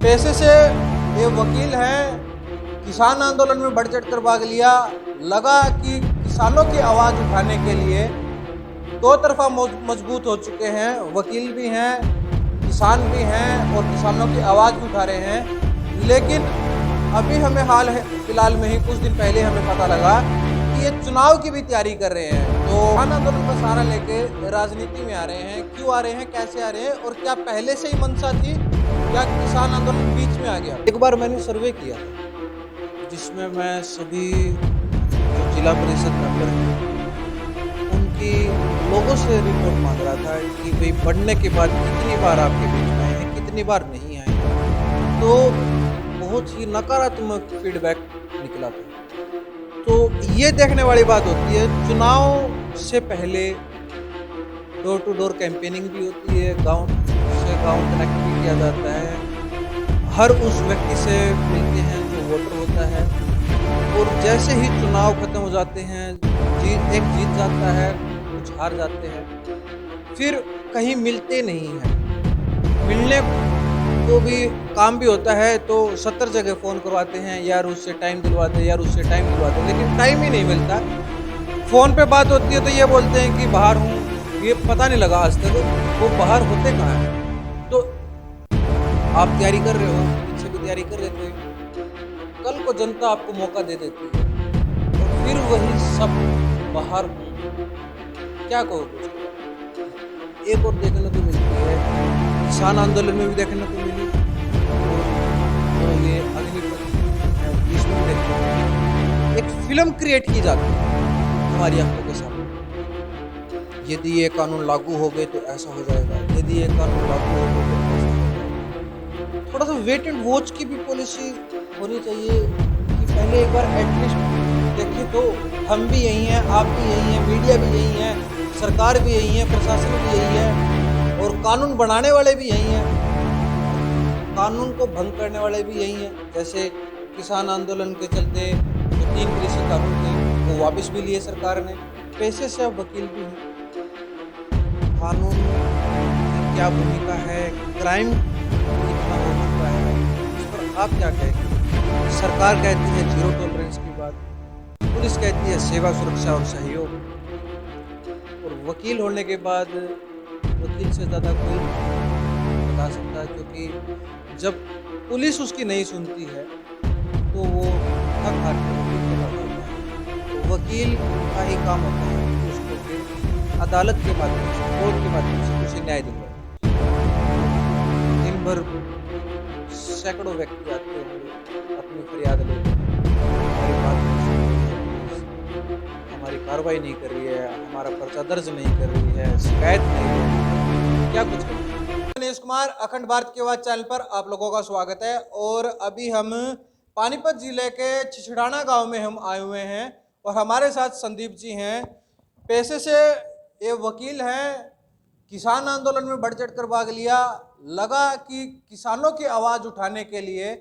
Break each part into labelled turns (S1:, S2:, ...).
S1: पेशे से ये वकील हैं, किसान आंदोलन में बढ़ चढ़ कर भाग लिया। लगा कि किसानों की आवाज़ उठाने के लिए दो तरफा मजबूत हो चुके हैं, वकील भी हैं, किसान भी हैं और किसानों की आवाज़ भी उठा रहे हैं। लेकिन अभी हमें हाल है फिलहाल में ही कुछ दिन पहले हमें पता लगा कि ये चुनाव की भी तैयारी कर रहे हैं। तो किसान आंदोलन का सहारा लेके राजनीति में आ रहे हैं, क्यों आ रहे हैं, कैसे आ रहे हैं और क्या पहले से ही मंशा थी या किसान आंदोलन बीच में आ गया। एक बार मैंने सर्वे किया था जिसमें मैं सभी जो जिला परिषद मेंबर हैं उनकी लोगों से रिपोर्ट मांग रहा था कि भाई पढ़ने के बाद कितनी बार आपके बीच में आए हैं, कितनी बार नहीं आए हैं। तो बहुत ही नकारात्मक फीडबैक निकला था। तो ये देखने वाली बात होती है, चुनाव से पहले डोर टू डोर कैंपेनिंग भी होती है, गांव से गांव कनेक्ट भी किया जाता है, हर उस व्यक्ति से मिलते हैं जो वोटर होता है। और जैसे ही चुनाव खत्म हो जाते हैं, एक जीत जाता है, कुछ हार जाते हैं, फिर कहीं मिलते नहीं हैं। मिलने को भी काम भी होता है तो 70 जगह फ़ोन करवाते हैं, यार उससे टाइम दिलवा दे, यार उससे टाइम दिलवा दे, लेकिन टाइम ही नहीं मिलता। फ़ोन पे बात होती है तो ये बोलते हैं कि बाहर हूँ, ये पता नहीं लगा आज तक वो बाहर होते कहाँ हैं। तो आप तैयारी कर रहे हो, पीछे भी तैयारी कर रहे थे, कल को जनता आपको मौका दे देती है और फिर वही सब बाहर हूँ, क्या कहोगे? एक और देखने को मिलती है, किसान आंदोलन में भी देखने को मिली और ये अग्निपथ इसमें भी देखने को मिली। एक फिल्म क्रिएट की जाती है हमारी आंखों के सामने, यदि ये कानून लागू हो गए तो ऐसा हो जाएगा, यदि ये कानून लागू हो गए तो ऐसा हो जाएगा। थोड़ा सा वेट एंड वॉच की भी पॉलिसी होनी चाहिए कि पहले एक बार एटलीस्ट देखें तो हम भी यही हैं, आप भी यही हैं, मीडिया भी यही है, सरकार भी यही है, प्रशासन भी यही है और कानून बनाने वाले भी यही हैं, कानून को भंग करने वाले भी यही हैं। जैसे किसान आंदोलन के चलते जो 3 कृषि कानून थे वो वापस भी लिए सरकार ने। पेशे से अब वकील भी हैं। कानून की क्या भूमिका है, क्राइम कितना हो चुका है, इस पर आप क्या कहेंगे? सरकार कहती है जीरो टॉलरेंस की बात, पुलिस कहती है सेवा सुरक्षा और सहयोग, और वकील होने के बाद वकील से ज़्यादा कोई बता सकता है, क्योंकि जब पुलिस उसकी नहीं सुनती है तो वो थक हार के वकील के पास जाता है। तो वकील का ही काम होता है कि उसको फिर अदालत के माध्यम से, कोर्ट के माध्यम से उसे न्याय दिलवाए। दिन भर सैकड़ों व्यक्ति आते होंगे अपनी फरियाद लेकर, हमारी बात नहीं सुन रही है, हमारी कार्रवाई नहीं कर रही है, हमारा पर्चा दर्ज नहीं कर रही है, शिकायत नहीं ले रही है, क्या कुछ करें। गणेश कुमार, अखंड भारत की आवाज़ चैनल पर आप लोगों का स्वागत है। और अभी हम पानीपत जिले के छिछड़ाना गांव में हम आए हुए हैं और हमारे साथ संदीप जी हैं। पेशे से ये वकील हैं, किसान आंदोलन में बढ़ चढ़ कर भाग लिया। लगा कि किसानों की आवाज़ उठाने के लिए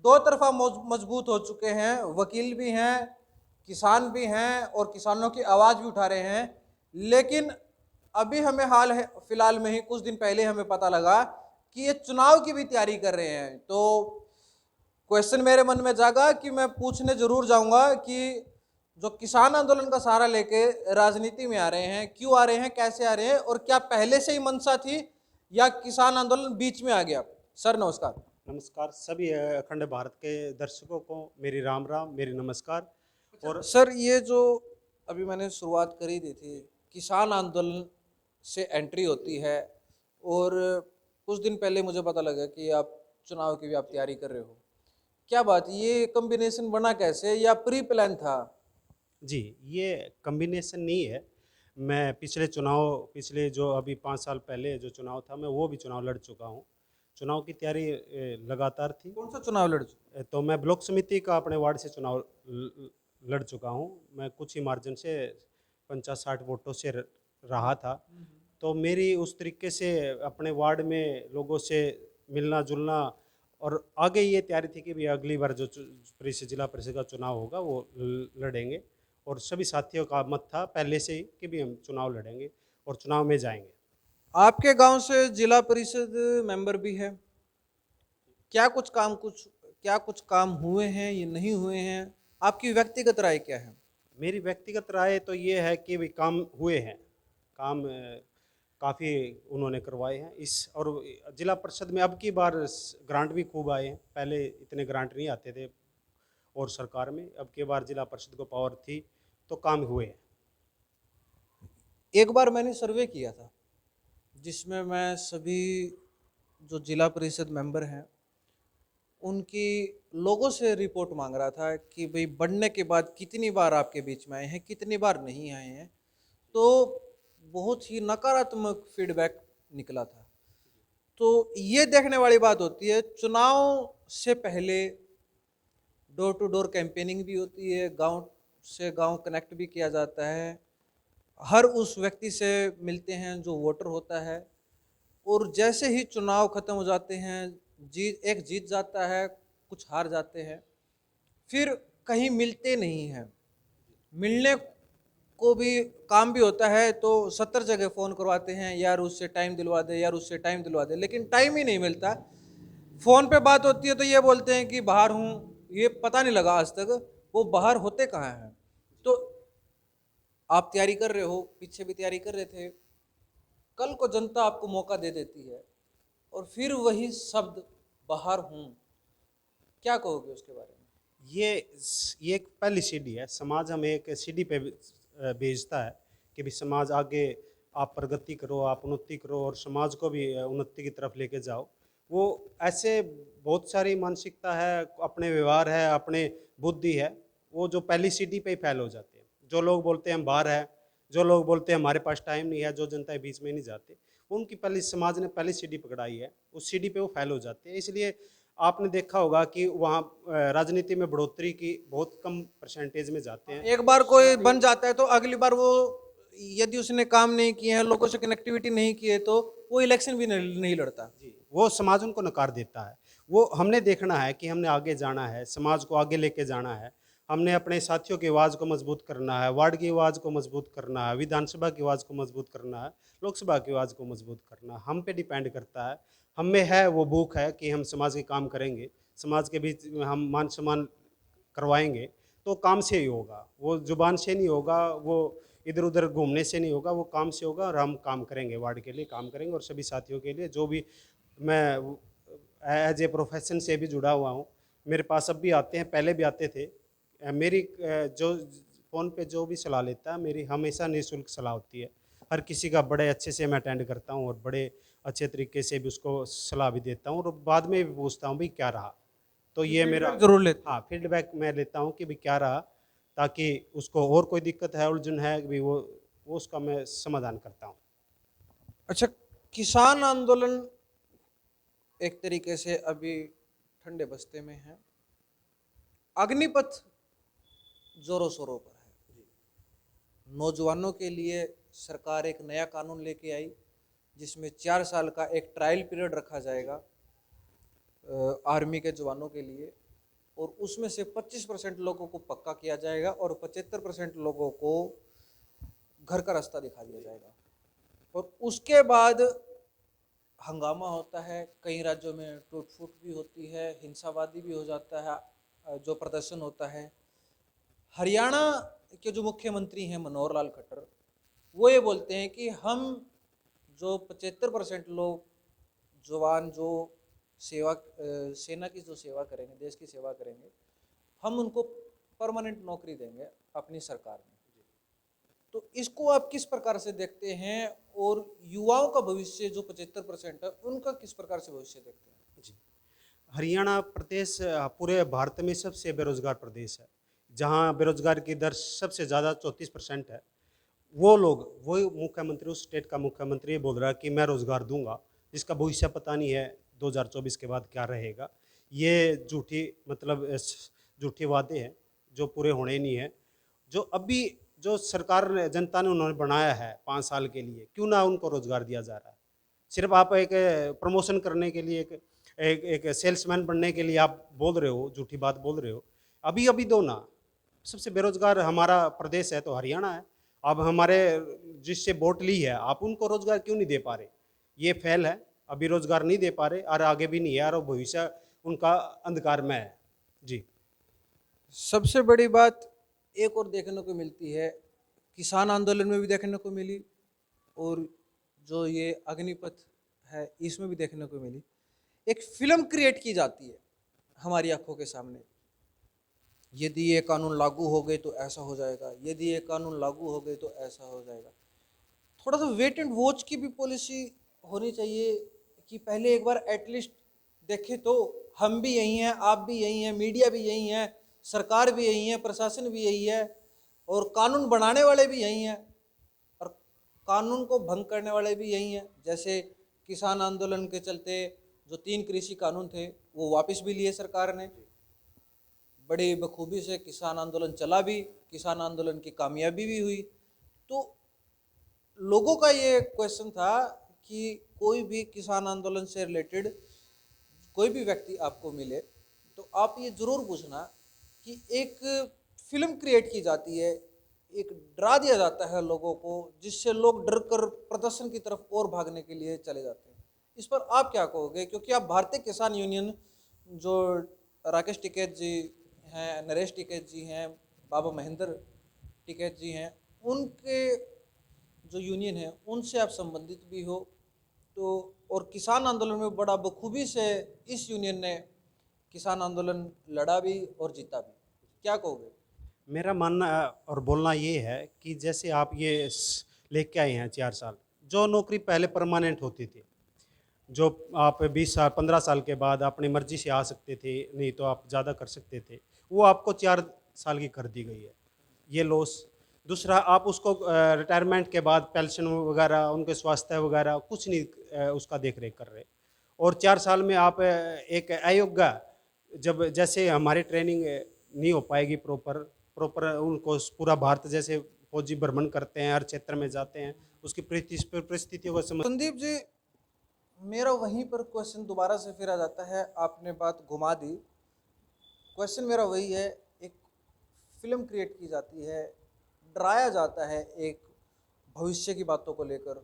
S1: दो तरफा मजबूत हो चुके हैं, वकील भी हैं, किसान भी हैं और किसानों की आवाज़ भी उठा रहे हैं। लेकिन अभी हमें हाल है फिलहाल में ही कुछ दिन पहले हमें पता लगा कि ये चुनाव की भी तैयारी कर रहे हैं। तो क्वेश्चन मेरे मन में जागा कि मैं पूछने जरूर जाऊंगा कि जो किसान आंदोलन का सहारा लेके राजनीति में आ रहे हैं, क्यों आ रहे हैं, कैसे आ रहे हैं और क्या पहले से ही मंशा थी या किसान आंदोलन बीच में आ गया। सर नमस्कार।
S2: नमस्कार सभी अखंड भारत के दर्शकों को मेरी राम राम, मेरी नमस्कार।
S1: और सर ये जो अभी मैंने शुरुआत करी दी थी, किसान आंदोलन से एंट्री होती है और कुछ दिन पहले मुझे पता लगा कि आप चुनाव की भी आप तैयारी कर रहे हो। क्या बात, ये कॉम्बिनेशन बना कैसे या प्री प्लान था?
S2: जी, ये कम्बिनेशन नहीं है। मैं पिछले जो अभी 5 साल पहले जो चुनाव था, मैं वो भी चुनाव लड़ चुका हूँ। चुनाव की तैयारी लगातार थी।
S1: कौन सा चुनाव लड़ चुके?
S2: तो मैं ब्लॉक समिति का अपने वार्ड से चुनाव लड़ चुका हूँ। मैं कुछ ही मार्जिन से 50-60 वोटों से रहा था। तो मेरी उस तरीके से अपने वार्ड में लोगों से मिलना जुलना, और आगे ये तैयारी थी कि भी अगली बार जो जिला परिषद का चुनाव होगा वो लड़ेंगे, और सभी साथियों का मत था पहले से ही कि भी हम चुनाव लड़ेंगे और चुनाव में जाएंगे।
S1: आपके गांव से जिला परिषद मेंबर भी है, क्या कुछ काम हुए हैं या नहीं हुए हैं? आपकी व्यक्तिगत राय क्या है?
S2: मेरी व्यक्तिगत राय तो ये है कि भी काम हुए हैं, काम काफ़ी उन्होंने करवाए हैं इस, और जिला परिषद में अब की बार ग्रांट भी खूब आए हैं, पहले इतने ग्रांट नहीं आते थे, और सरकार में अब की बार जिला परिषद को पावर थी तो काम हुए हैं।
S1: एक बार मैंने सर्वे किया था जिसमें मैं सभी जो जिला परिषद मेंबर हैं उनकी लोगों से रिपोर्ट मांग रहा था कि भाई बढ़ने के बाद कितनी बार आपके बीच में आए हैं, कितनी बार नहीं आए हैं। तो बहुत ही नकारात्मक फीडबैक निकला था। तो ये देखने वाली बात होती है, चुनाव से पहले डोर टू डोर कैंपेनिंग भी होती है, गांव से गांव कनेक्ट भी किया जाता है, हर उस व्यक्ति से मिलते हैं जो वोटर होता है, और जैसे ही चुनाव खत्म हो जाते हैं, जीत जाता है, कुछ हार जाते हैं, फिर कहीं मिलते नहीं हैं। मिलने को भी काम भी होता है तो 70 जगह फ़ोन करवाते हैं, यार उससे टाइम दिलवा दे, यार उससे टाइम दिलवा दे, लेकिन टाइम ही नहीं मिलता। फ़ोन पे बात होती है तो ये बोलते हैं कि बाहर हूँ, ये पता नहीं लगा आज तक वो बाहर होते कहाँ हैं। तो आप तैयारी कर रहे हो, पीछे भी तैयारी कर रहे थे, कल को जनता आपको मौका दे देती है और फिर वही शब्द बाहर हूँ, क्या कहोगे उसके बारे में?
S2: ये एक पहली सीढ़ी है, समाज हमें एक सीढ़ी पे भेजता है कि भी समाज आगे, आप प्रगति करो, आप उन्नति करो और समाज को भी उन्नति की तरफ लेके जाओ। वो ऐसे बहुत सारी मानसिकता है, अपने व्यवहार है, अपने बुद्धि है, वो जो पहली सीढ़ी पे ही फैल हो जाते हैं। जो लोग बोलते हैं हम बाहर है, जो लोग बोलते हैं हमारे पास टाइम नहीं है, जो जनता के बीच में नहीं जाते, उनकी पहली समाज ने पहली सीढ़ी पकड़ाई है, उस सीढ़ी पे वो फैल हो जाते हैं। इसलिए आपने देखा होगा कि वहाँ राजनीति में बढ़ोतरी की बहुत कम परसेंटेज में जाते हैं।
S1: एक बार कोई बन जाता है तो अगली बार वो, यदि उसने काम नहीं किए हैं, लोगों से कनेक्टिविटी नहीं की है, तो वो इलेक्शन भी नहीं लड़ता।
S2: जी, वो समाज उनको नकार देता है। वो हमने देखना है कि हमने आगे जाना है, समाज को आगे लेके जाना है, हमने अपने साथियों की आवाज़ को मजबूत करना है, वार्ड की आवाज़ को मजबूत करना है, विधानसभा की आवाज़ को मजबूत करना है, लोकसभा की आवाज़ को मजबूत करना है। हम पे डिपेंड करता है, हम में है वो भूख है कि हम समाज के काम करेंगे, समाज के बीच में हम मान सम्मान करवाएंगे, तो काम से ही होगा, वो जुबान से नहीं होगा, वो इधर उधर घूमने से नहीं होगा, वो काम से होगा। और हम काम करेंगे, वार्ड के लिए काम करेंगे और सभी साथियों के लिए। जो भी मैं एज ए प्रोफेशन से भी जुड़ा हुआ हूँ, मेरे पास अब भी आते हैं, पहले भी आते थे। मेरी जो फ़ोन पे जो भी सलाह लेता है, मेरी हमेशा निःशुल्क सलाह होती है। हर किसी का बड़े अच्छे से मैं अटेंड करता हूँ और बड़े अच्छे तरीके से भी उसको सलाह भी देता हूँ और बाद में भी पूछता हूँ भाई क्या रहा। तो ये मेरा,
S1: फीडबैक जरूर लेते हैं।
S2: हाँ, फीडबैक मैं लेता हूँ कि भाई क्या रहा, ताकि उसको और कोई दिक्कत है, उलझन है कि भाई वो उसका मैं समाधान करता हूँ।
S1: अच्छा, किसान आंदोलन एक तरीके से अभी ठंडे बस्ते में है, अग्निपथ जोरों शोरों पर है। नौजवानों के लिए सरकार एक नया कानून लेके आई जिसमें 4 साल का एक ट्रायल पीरियड रखा जाएगा आर्मी के जवानों के लिए, और उसमें से 25% लोगों को पक्का किया जाएगा और 75% लोगों को घर का रास्ता दिखा दिया जाएगा। और उसके बाद हंगामा होता है, कई राज्यों में टूट फूट भी होती है, हिंसावादी भी हो जाता है, जो प्रदर्शन होता है। हरियाणा के जो मुख्यमंत्री हैं मनोहर लाल खट्टर, वो ये बोलते हैं कि हम जो 75% लोग जवान जो सेना की जो सेवा करेंगे, देश की सेवा करेंगे, हम उनको परमानेंट नौकरी देंगे अपनी सरकार में। तो इसको आप किस प्रकार से देखते हैं, और युवाओं का भविष्य जो 75% है उनका किस प्रकार से भविष्य देखते हैं?
S2: जी, हरियाणा प्रदेश पूरे भारत में सबसे बेरोजगार प्रदेश है, जहाँ बेरोजगार की दर सबसे ज़्यादा 34% है। वो लोग, वही मुख्यमंत्री, उस स्टेट का मुख्यमंत्री बोल रहा है कि मैं रोज़गार दूंगा, जिसका भविष्य पता नहीं है 2024 के बाद क्या रहेगा। ये झूठी, मतलब झूठे वादे हैं जो पूरे होने नहीं है। जो अभी जो सरकार ने, जनता ने उन्होंने बनाया है 5 साल के लिए, क्यों ना उनको रोज़गार दिया जा रहा है। सिर्फ आप एक प्रमोशन करने के लिए, एक सेल्समैन बनने के लिए आप बोल रहे हो, झूठी बात बोल रहे हो। अभी अभी दो ना। सबसे बेरोजगार हमारा प्रदेश है तो हरियाणा है। अब हमारे जिससे वोट ली है, आप उनको रोजगार क्यों नहीं दे पा रहे? ये फेल है, अभी रोजगार नहीं दे पा रहे और आगे भी नहीं है, और भविष्य उनका अंधकारमय है। जी।
S1: सबसे बड़ी बात एक और देखने को मिलती है, किसान आंदोलन में भी देखने को मिली और जो ये अग्निपथ है इसमें भी देखने को मिली। एक फिल्म क्रिएट की जाती है हमारी आंखों के सामने, यदि ये कानून लागू हो गए तो ऐसा हो जाएगा, यदि ये कानून लागू हो गए तो ऐसा हो जाएगा। थोड़ा सा वेट एंड वॉच की भी पॉलिसी होनी चाहिए कि पहले एक बार एटलीस्ट देखें तो हम भी यही हैं, आप भी यही हैं, मीडिया भी यही है, सरकार भी यही है, प्रशासन भी यही है और कानून बनाने वाले भी यही हैं और कानून को भंग करने वाले भी यही हैं। जैसे किसान आंदोलन के चलते जो 3 कृषि कानून थे वो वापस भी लिए सरकार ने, बड़ी बखूबी से किसान आंदोलन चला भी, किसान आंदोलन की कामयाबी भी हुई। तो लोगों का ये क्वेश्चन था कि कोई भी किसान आंदोलन से रिलेटेड कोई भी व्यक्ति आपको मिले तो आप ये ज़रूर पूछना कि एक फिल्म क्रिएट की जाती है, एक डरा दिया जाता है लोगों को, जिससे लोग डर कर प्रदर्शन की तरफ और भागने के लिए चले जाते हैं। इस पर आप क्या कहोगे? क्योंकि आप भारतीय किसान यूनियन जो राकेश टिकैत जी हैं, नरेश टिकैत जी हैं, बाबा महेंद्र टिकैत जी हैं, उनके जो यूनियन है उनसे आप संबंधित भी हो, तो और किसान आंदोलन में बड़ा बखूबी से इस यूनियन ने किसान आंदोलन लड़ा भी और जीता भी, क्या कहोगे?
S2: मेरा मानना और बोलना ये है कि जैसे आप ये लेके आए हैं 4 साल, जो नौकरी पहले परमानेंट होती थी, जो आप 20 साल 15 साल के बाद अपनी मर्जी से आ सकते थे, नहीं तो आप ज़्यादा कर सकते थे, वो आपको 4 साल की कर दी गई है, ये लॉस। दूसरा, आप उसको रिटायरमेंट के बाद पेंशन वगैरह, उनके स्वास्थ्य वगैरह कुछ नहीं उसका देख रेख कर रहे। और 4 साल में आप एक अयोग्य, जब जैसे हमारी ट्रेनिंग नहीं हो पाएगी प्रॉपर उनको पूरा भारत जैसे फौजी भ्रमण करते हैं, हर क्षेत्र में जाते हैं, उसकी परिस्थितियों को समझ।
S1: संदीप जी, मेरा वहीं पर क्वेश्चन दोबारा से फिर आ जाता है, आपने बात घुमा दी। क्वेश्चन मेरा वही है, एक फिल्म क्रिएट की जाती है, डराया जाता है एक भविष्य की बातों को लेकर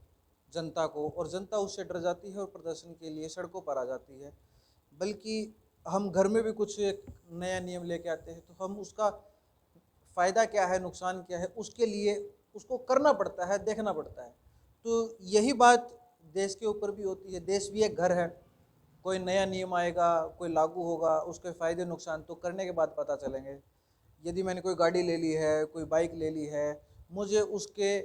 S1: जनता को, और जनता उससे डर जाती है और प्रदर्शन के लिए सड़कों पर आ जाती है। बल्कि हम घर में भी कुछ एक नया नियम लेके आते हैं तो हम उसका फ़ायदा क्या है, नुकसान क्या है, उसके लिए उसको करना पड़ता है, देखना पड़ता है। तो यही बात देश के ऊपर भी होती है। देश भी एक घर है, कोई नया नियम आएगा, कोई लागू होगा, उसके फ़ायदे नुकसान तो करने के बाद पता चलेंगे। यदि मैंने कोई गाड़ी ले ली है, कोई बाइक ले ली है, मुझे उसके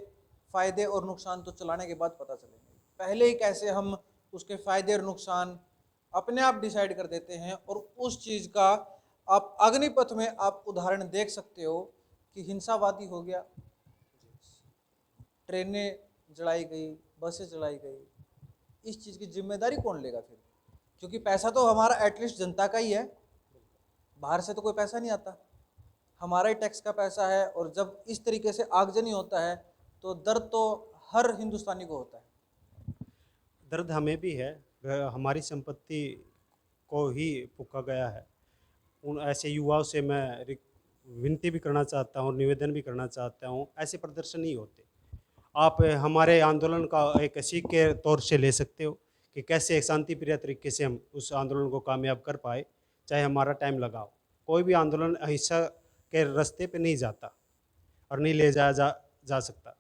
S1: फ़ायदे और नुकसान तो चलाने के बाद पता चलेंगे। पहले ही कैसे हम उसके फ़ायदे और नुकसान अपने आप डिसाइड कर देते हैं, और उस चीज़ का आप अग्निपथ में आप उदाहरण देख सकते हो कि हिंसावादी हो गया, ट्रेनें जलाई गई, बसें जलाई गई। इस चीज़ की जिम्मेदारी कौन लेगा फिर? क्योंकि पैसा तो हमारा एटलीस्ट जनता का ही है, बाहर से तो कोई पैसा नहीं आता, हमारा ही टैक्स का पैसा है। और जब इस तरीके से आगजनी होता है तो दर्द तो हर हिंदुस्तानी को होता है।
S2: दर्द हमें भी है, हमारी संपत्ति को ही फूका गया है। उन ऐसे युवाओं से मैं विनती भी करना चाहता हूँ, निवेदन भी करना चाहता हूँ, ऐसे प्रदर्शन नहीं होते। आप हमारे आंदोलन का एक सीख के तौर से ले सकते हो कि कैसे एक शांति प्रिय तरीके से हम उस आंदोलन को कामयाब कर पाए, चाहे हमारा टाइम लगाओ। कोई भी आंदोलन अहिंसा के रास्ते पे नहीं जाता और नहीं ले जा सकता।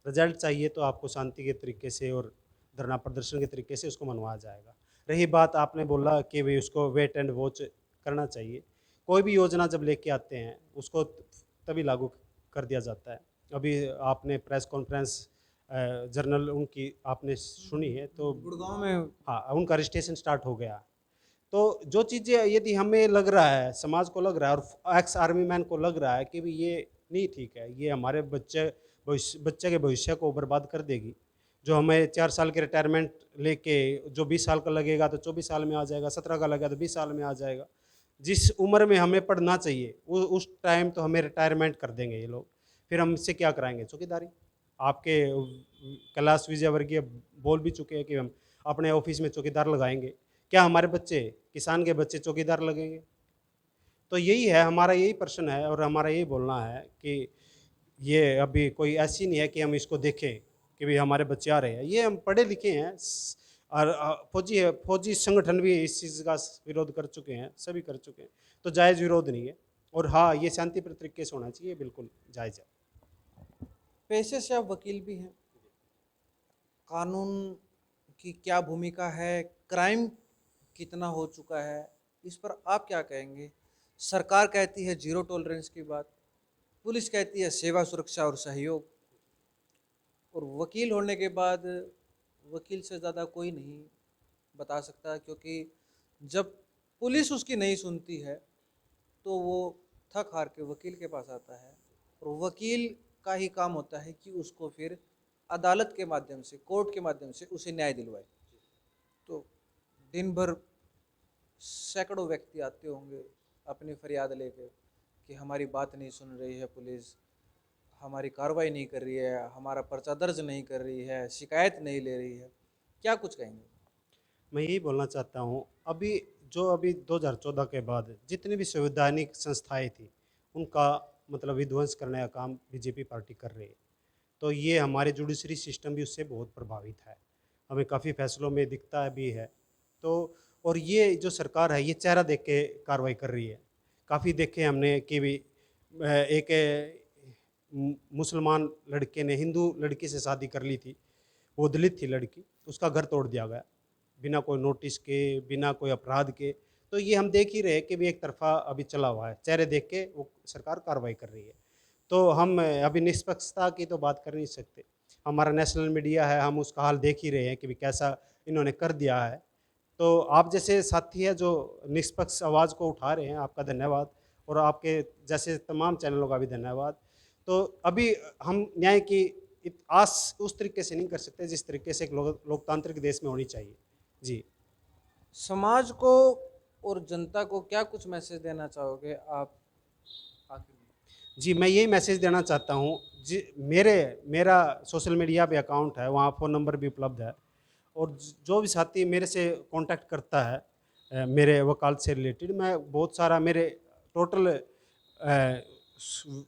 S2: रिजल्ट चाहिए तो आपको शांति के तरीके से और धरना प्रदर्शन के तरीके से उसको मनवाया जाएगा। रही बात आपने बोला कि भाई उसको वेट एंड वॉच करना चाहिए, कोई भी योजना जब लेके आते हैं उसको तभी लागू कर दिया जाता है। अभी आपने प्रेस कॉन्फ्रेंस जर्नल उनकी आपने सुनी है, तो
S1: गुड़गांव में
S2: हाँ, उनका रजिस्ट्रेशन स्टार्ट हो गया। तो जो चीज़ें यदि हमें लग रहा है, समाज को लग रहा है और एक्स आर्मी मैन को लग रहा है कि भी ये नहीं ठीक है, ये हमारे बच्चे के भविष्य को बर्बाद कर देगी, जो हमें 4 साल के रिटायरमेंट लेके जो 20 साल का लगेगा तो 24 साल में आ जाएगा, 17 का लगेगा तो 20 साल में आ जाएगा। जिस उम्र में हमें पढ़ना चाहिए उस टाइम तो हमें रिटायरमेंट कर देंगे ये लोग, फिर हमसे क्या कराएंगे? चौकीदारी। आपके कैलाश विजयवर्गीय बोल भी चुके हैं कि हम अपने ऑफिस में चौकीदार लगाएंगे। क्या हमारे बच्चे, किसान के बच्चे चौकीदार लगेंगे? तो यही है, हमारा यही प्रश्न है और हमारा यही बोलना है कि ये अभी कोई ऐसी नहीं है कि हम इसको देखें कि भाई हमारे बच्चे आ रहे हैं। ये हम पढ़े लिखे हैं, और फौजी संगठन भी इस चीज़ का विरोध कर चुके हैं, सभी कर चुके हैं, तो जायज़ विरोध नहीं है। और हाँ, ये शांतिपूर्ण तरीके से होना चाहिए, बिल्कुल जायज़ है।
S1: पेशे से आप वकील भी हैं, कानून की क्या भूमिका है, क्राइम कितना हो चुका है, इस पर आप क्या कहेंगे? सरकार कहती है जीरो टॉलरेंस की बात, पुलिस कहती है सेवा सुरक्षा और सहयोग, और वकील होने के बाद वकील से ज़्यादा कोई नहीं बता सकता, क्योंकि जब पुलिस उसकी नहीं सुनती है तो वो थक हार के वकील के पास आता है, और वकील का ही काम होता है कि उसको फिर अदालत के माध्यम से, कोर्ट के माध्यम से उसे न्याय दिलवाए। तो दिन भर सैकड़ों व्यक्ति आते होंगे अपनी फरियाद लेके कि हमारी बात नहीं सुन रही है पुलिस, हमारी कार्रवाई नहीं कर रही है, हमारा पर्चा दर्ज नहीं कर रही है, शिकायत नहीं ले रही है, क्या कुछ कहेंगे?
S2: मैं यही बोलना चाहता हूँ, अभी 2014 के बाद जितनी भी संवैधानिक संस्थाएं थी, उनका मतलब विध्वंस करने का काम बीजेपी पार्टी कर रही है। तो ये हमारे जुडिशरी सिस्टम भी उससे बहुत प्रभावित है, हमें काफ़ी फैसलों में दिखता है भी है। तो और ये जो सरकार है, ये चेहरा देख के कार्रवाई कर रही है। काफ़ी देखे हमने कि भी एक मुसलमान लड़के ने हिंदू लड़की से शादी कर ली थी, वो दलित थी लड़की, उसका घर तोड़ दिया गया बिना कोई नोटिस के, बिना कोई अपराध के। तो ये हम देख ही रहे हैं कि भी एक तरफा अभी चला हुआ है, चेहरे देख के वो सरकार कार्रवाई कर रही है। तो हम अभी निष्पक्षता की तो बात कर नहीं सकते, हमारा नेशनल मीडिया है, हम उसका हाल देख ही रहे हैं कि भी कैसा इन्होंने कर दिया है। तो आप जैसे साथी हैं जो निष्पक्ष आवाज़ को उठा रहे हैं, आपका धन्यवाद, और आपके जैसे तमाम चैनलों का भी धन्यवाद। तो अभी हम न्याय की आस उस तरीके से नहीं कर सकते जिस तरीके से एक लोकतांत्रिक देश में होनी चाहिए। जी।
S1: समाज को और जनता को क्या कुछ मैसेज देना चाहोगे आप आखिर में?
S2: जी, मैं यही मैसेज देना चाहता हूँ जी, मेरा सोशल मीडिया पे अकाउंट है, वहाँ फ़ोन नंबर भी उपलब्ध है, और जो भी साथी मेरे से कांटेक्ट करता है मेरे वकालत से रिलेटेड, मैं बहुत सारा मेरे टोटल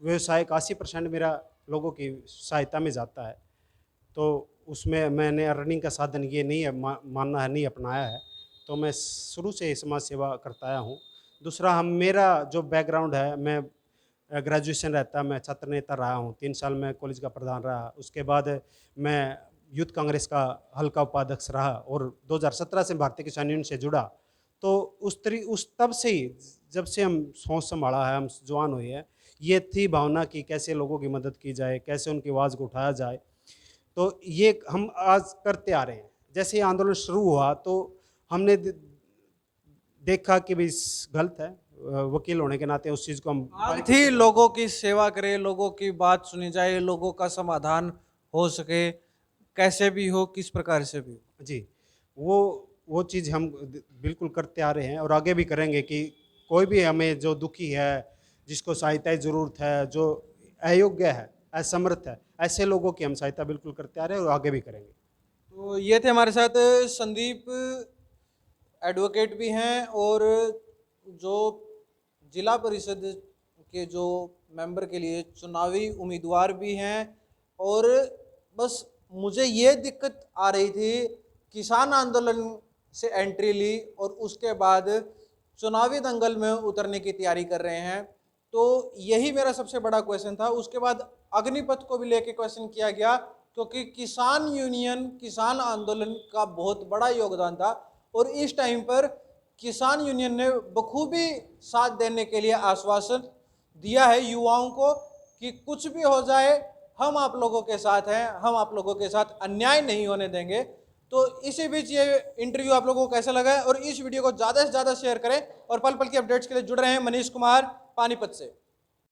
S2: व्यवसाय का 80% मेरा लोगों की सहायता में जाता है। तो उसमें मैंने अर्निंग का साधन ये नहीं है मानना है, नहीं अपनाया है। तो मैं शुरू से ही समाज सेवा करता आया हूँ। दूसरा, हम मेरा जो बैकग्राउंड है, मैं ग्रेजुएशन रहता, मैं छात्र नेता रहा हूँ, 3 साल मैं कॉलेज का प्रधान रहा। उसके बाद मैं यूथ कांग्रेस का हल्का उपाध्यक्ष रहा, और 2017 से भारतीय किसान यूनियन से जुड़ा। तो उस तब से ही, जब से हम सोच संभाला है, हम जवान हुए हैं, ये थी भावना कि कैसे लोगों की मदद की जाए, कैसे उनकी आवाज़ को उठाया जाए। तो ये हम आज करते आ रहे हैं। जैसे ये आंदोलन शुरू हुआ तो हमने देखा कि भी गलत है, वकील होने के नाते उस चीज़ को हम
S1: थी लोगों की सेवा करें, लोगों की बात सुनी जाए, लोगों का समाधान हो सके, कैसे भी हो, किस प्रकार से भी हो।
S2: जी, वो चीज़ हम बिल्कुल करते आ रहे हैं और आगे भी करेंगे कि कोई भी हमें जो दुखी है, जिसको सहायता की ज़रूरत है, जो अयोग्य है, असमर्थ है, ऐसे लोगों की हम सहायता बिल्कुल करते आ रहे हैं और आगे भी करेंगे।
S1: तो ये थे हमारे साथ संदीप, एडवोकेट भी हैं, और जो जिला परिषद के जो मेंबर के लिए चुनावी उम्मीदवार भी हैं। और बस मुझे ये दिक्कत आ रही थी, किसान आंदोलन से एंट्री ली और उसके बाद चुनावी दंगल में उतरने की तैयारी कर रहे हैं। तो यही मेरा सबसे बड़ा क्वेश्चन था। उसके बाद अग्निपथ को भी लेके क्वेश्चन किया गया, क्योंकि किसान यूनियन, किसान आंदोलन का बहुत बड़ा योगदान था, और इस टाइम पर किसान यूनियन ने बखूबी साथ देने के लिए आश्वासन दिया है युवाओं को कि कुछ भी हो जाए, हम आप लोगों के साथ हैं, हम आप लोगों के साथ अन्याय नहीं होने देंगे। तो इसी बीच ये इंटरव्यू आप लोगों को कैसा लगा है, और इस वीडियो को ज़्यादा से ज़्यादा शेयर करें, और पल पल की अपडेट्स के लिए जुड़ रहे हैं। मनीष कुमार, पानीपत से।